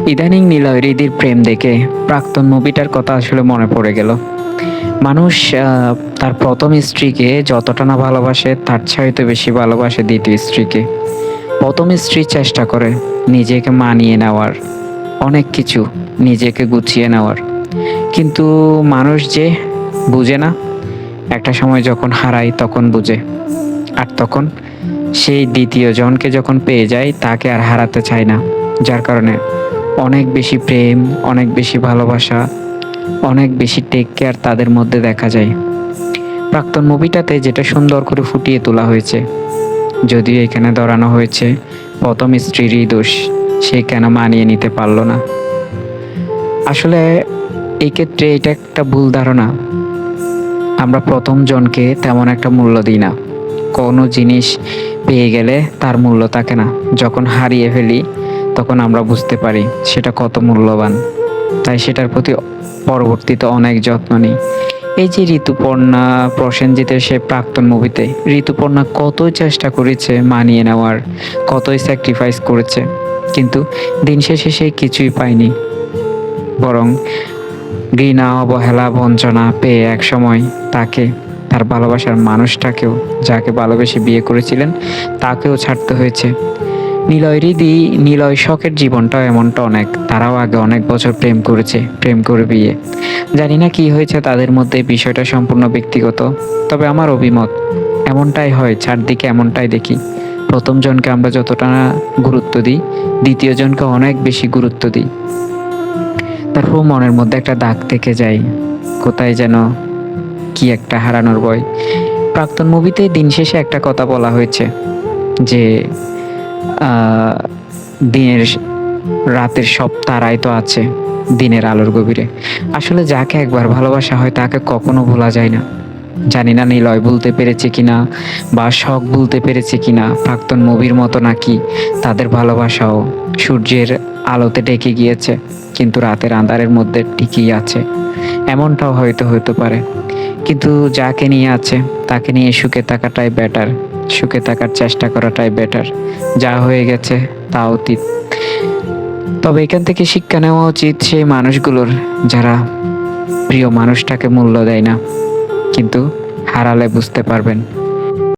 ইদানিং নীলয়রিদির প্রেম দেখে প্রাক্তন মুভিটার কথা আসলে মনে পড়ে গেল। মানুষ তার প্রথম স্ত্রীকে যতটা না ভালোবাসে তার চাইতে বেশি ভালোবাসে দ্বিতীয় স্ত্রীকে। প্রথম স্ত্রী চেষ্টা করে নিজেকে মানিয়ে নেওয়ার, অনেক কিছু নিজেকে গুছিয়ে নেওয়ার, কিন্তু মানুষ যে বুঝে না, একটা সময় যখন হারায় তখন বুঝে। আর তখন সেই দ্বিতীয় জনকে যখন পেয়ে যায় তাকে আর হারাতে চায় না, যার কারণে অনেক বেশি প্রেম, অনেক বেশি ভালোবাসা, অনেক বেশি টেক কেয়ার তাদের মধ্যে দেখা যায়। প্রাক্তন মুভিটাতে যেটা সুন্দর করে ফুটিয়ে তোলা হয়েছে, যদিও এখানে ধরানো হয়েছে প্রথম স্ত্রীরই দোষ, সে কেন মানিয়ে নিতে পারলো না। আসলে এই ক্ষেত্রে এটা একটা ভুল ধারণা। আমরা প্রথম জনকে তেমন একটা মূল্য দিই না। কোনো জিনিস পেয়ে গেলে তার মূল্য থাকে না, যখন হারিয়ে ফেলি তখন আমরা বুঝতে পারি সেটা কত মূল্যবান। তাই সেটার প্রতি পরবর্তীতে অনেক যত্ন নিই। এই যে ঋতুপর্ণা, প্রসেনজিতের সে প্রাক্তন মুভিতে ঋতুপর্ণা কতই চেষ্টা করেছে মানিয়ে নেওয়ার, কতই স্যাক্রিফাইস করেছে, কিন্তু দিন শেষে সে কিছুই পায়নি। বরং ঘৃণা, অবহেলা, বঞ্চনা পেয়ে এক সময় তাকে, তার ভালোবাসার মানুষটাকেও, যাকে ভালোবেসে বিয়ে করেছিলেন তাকেও ছাড়তে হয়েছে। নিলয়রিদি, নিলয় শখের জীবনটাও এমনটা অনেক। তারাও আগে অনেক বছর প্রেম করেছে, প্রেম করে বিয়ে। জানি না কি হয়েছে তাদের মধ্যে, বিষয়টা সম্পূর্ণ ব্যক্তিগত। তবে আমার অভিমত এমনটাই হয়, চারদিকে এমনটাই দেখি। প্রথম জনকে আমরা যতটা না গুরুত্ব দিই, দ্বিতীয় জনকে অনেক বেশি গুরুত্ব দিই। তারপর মনের মধ্যে একটা দাগ থেকে যায়, কোথায় যেন কি একটা হারানোর ভয়। প্রাক্তন মুভিতে দিন শেষে একটা কথা বলা হয়েছে যে আহ, দিনের রাতের সব তারাই তো আছে দিনের আলোর গভীরে। আসলে যাকে একবার ভালোবাসা হয় তাকে কখনো ভোলা যায় না। জানি না নিলয় ভুলতে পেরেছে কিনা, বা শখ ভুলতে পেরেছে কিনা, প্রাক্তন মুভির মতো নাকি তাদের ভালোবাসাও সূর্যের আলোতে ঢেকে গিয়েছে কিন্তু রাতের আঁধারের মধ্যে টিকেই আছে, এমনটাও হয়তো হতে পারে। কিন্তু যাকে নিয়ে আছে তাকে নিয়ে সুখে থাকাটাই বেটার, সুখে থাকার চেষ্টা করাটাই বেটার। যা হয়ে গেছে তা অতীত। তবে এখান থেকে শিক্ষা নেওয়া উচিত সেই মানুষগুলোর, যারা প্রিয় মানুষটাকে মূল্য দেয় না, কিন্তু হারালে বুঝতে পারবেন